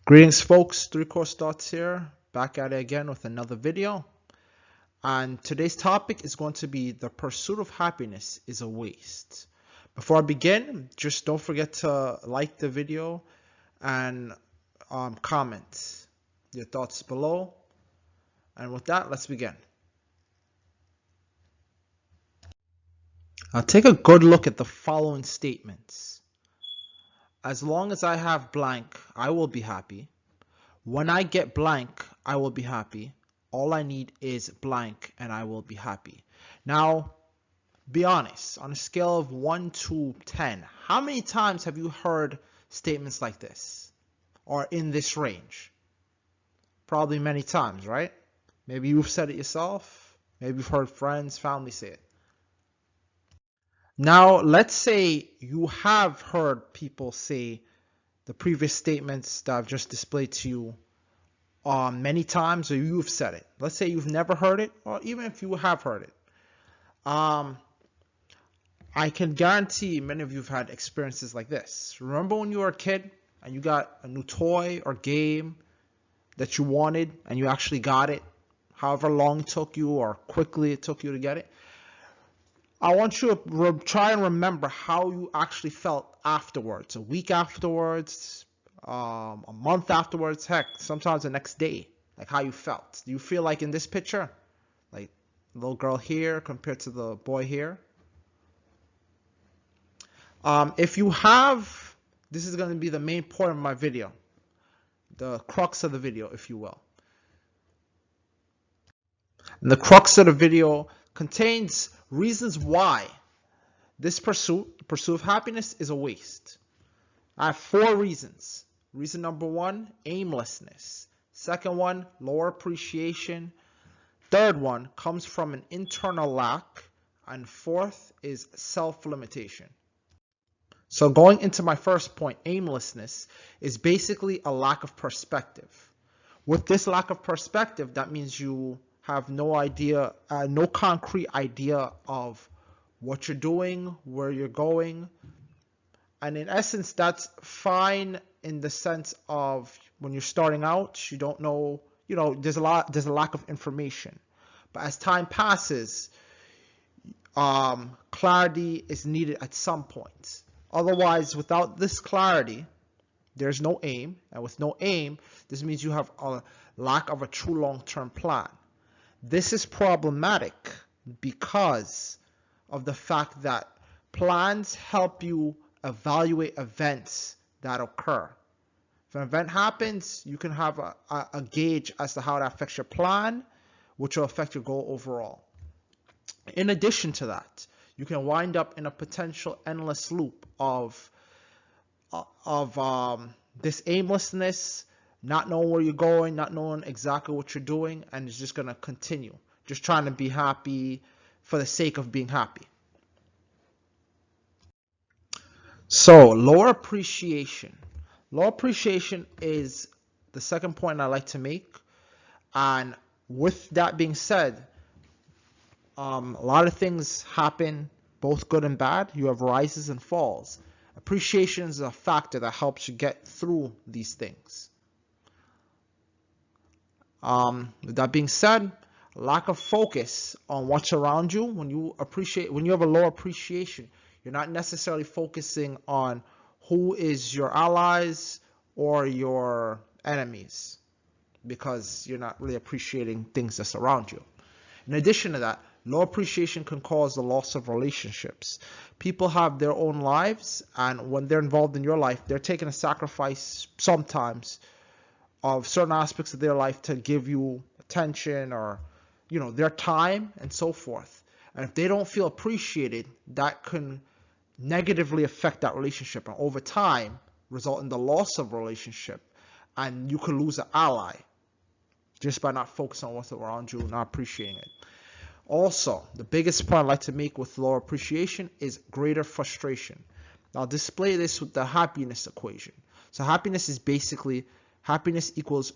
Greetings folks, 3coursethoughts here, back at it again with another video. And today's topic is going to be the pursuit of happiness is a waste. Before I begin, just don't forget to like the video and comment your thoughts below. And with that, let's begin. Now take a good look at the following statements. As long as I have blank, I will be happy. When I get blank, I will be happy. All I need is blank and I will be happy. Now, be honest, on a scale of 1 to 10, how many times have you heard statements like this? Or in this range? Probably many times, right? Maybe you've said it yourself. Maybe you've heard friends, family say it. Now, let's say you have heard people say the previous statements that I've just displayed to you many times, or you've said it. Let's say you've never heard it, or even if you have heard it. I can guarantee many of you have had experiences like this. Remember when you were a kid and you got a new toy or game that you wanted and you actually got it, however long it took you or quickly it took you to get it? I want you to try and remember how you actually felt afterwards, a week afterwards, a month afterwards, heck, sometimes the next day, like how you felt. Do you feel like in this picture, like the little girl here compared to the boy here? If you have, this is going to be the main point of my video, the crux of the video, if you will. And the crux of the video contains reasons why this pursuit of happiness is a waste. I have 4 reasons. Reason number 1, aimlessness. Second one, lower appreciation. Third one comes from an internal lack. And fourth is self-limitation. So going into my first point, aimlessness is basically a lack of perspective. With this lack of perspective, that means you have no idea, no concrete idea of what you're doing, where you're going. And in essence, that's fine in the sense of when you're starting out, you don't know, there's a lack of information. But as time passes, clarity is needed at some point. Otherwise, without this clarity, there's no aim. And with no aim, this means you have a lack of a true long-term plan. This is problematic because of the fact that plans help you evaluate events that occur. If an event happens, you can have a gauge as to how that affects your plan, which will affect your goal overall. In addition to that, you can wind up in a potential endless loop of this aimlessness, not knowing where you're going, not knowing exactly what you're doing, and it's just going to continue. Just trying to be happy for the sake of being happy. So, lower appreciation. Lower appreciation is the second point I like to make. And with that being said, a lot of things happen, both good and bad. You have rises and falls. Appreciation is a factor that helps you get through these things. With that being said, lack of focus on what's around you. When you have a low appreciation, you're not necessarily focusing on who is your allies or your enemies, because you're not really appreciating things that's around you. In addition to that, low appreciation can cause the loss of relationships. People have their own lives, and when they're involved in your life, they're taking a sacrifice sometimes of certain aspects of their life to give you attention or, their time and so forth. And if they don't feel appreciated, that can negatively affect that relationship, and over time result in the loss of relationship, and you could lose an ally just by not focusing on what's around you, not appreciating it. Also, the biggest point I'd like to make with lower appreciation is greater frustration. Now, I'll display this with the happiness equation. So happiness is basically, happiness equals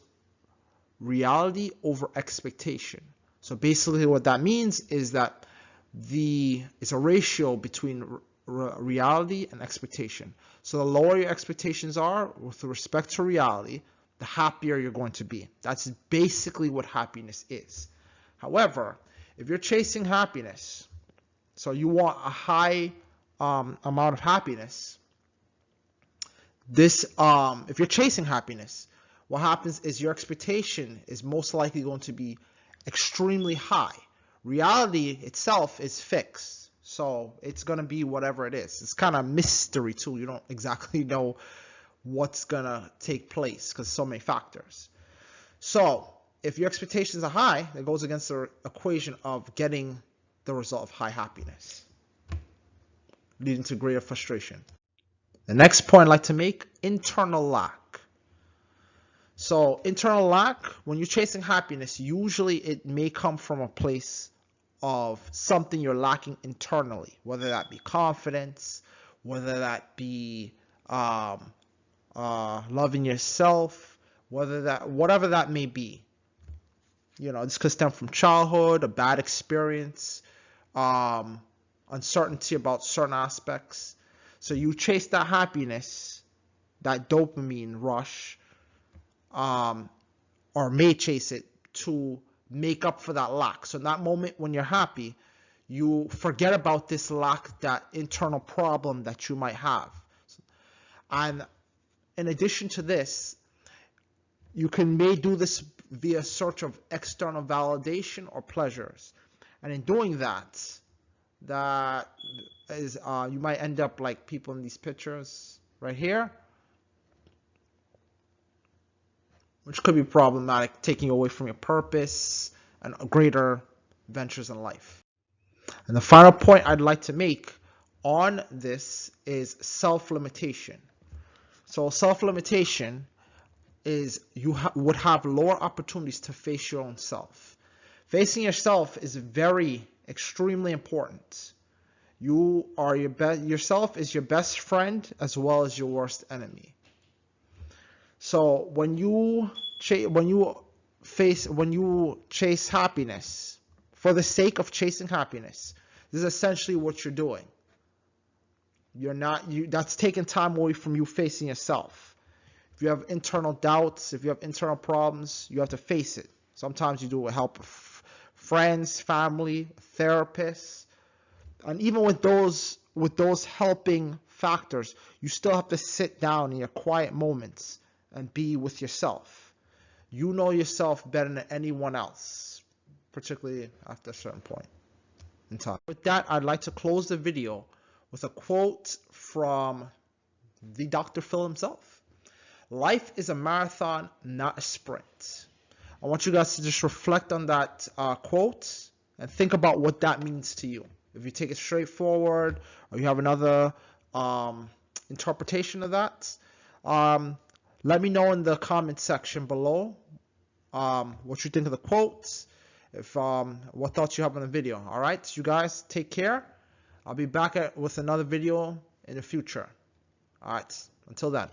reality over expectation. So basically what that means is that it's a ratio between reality and expectation. So the lower your expectations are with respect to reality, the happier you're going to be. That's basically what happiness is. However, if you're chasing happiness, so you want a high amount of happiness, if you're chasing happiness, what happens is your expectation is most likely going to be extremely high. Reality itself is fixed, so it's going to be whatever it is. It's kind of mystery too. You don't exactly know what's going to take place because so many factors. So if your expectations are high, it goes against the equation of getting the result of high happiness, leading to greater frustration. The next point I'd like to make, internal lack. So internal lack, when you're chasing happiness, usually it may come from a place of something you're lacking internally, whether that be confidence, whether that be loving yourself, whatever that may be. You know, this could stem from childhood, a bad experience, uncertainty about certain aspects. So you chase that happiness, that dopamine rush, or may chase it to make up for that lack. So in that moment when you're happy, you forget about this lack, that internal problem that you might have. And in addition to this, you may do this via search of external validation or pleasures. And in doing that is you might end up like people in these pictures right here, which could be problematic, taking you away from your purpose and greater ventures in life. And the final point I'd like to make on this is self-limitation. So self-limitation is you would have lower opportunities to face your own self. Facing yourself is extremely important. You are yourself is your best friend as well as your worst enemy. So when you chase happiness for the sake of chasing happiness, this is essentially what you're doing. That's taking time away from you facing yourself. If you have internal doubts, if you have internal problems, you have to face it. Sometimes you do it with help of friends, family, therapists, and even with those helping factors, you still have to sit down in your quiet moments and be with yourself. You know yourself better than anyone else, particularly after a certain point in time. With that, I'd like to close the video with a quote from the Dr. Phil himself. Life is a marathon, not a sprint. I want you guys to just reflect on that quote and think about what that means to you. If you take it straightforward or you have another interpretation of that, let me know in the comment section below what you think of the quotes, what thoughts you have on the video. All right, you guys take care. I'll be back with another video in the future. All right, until then.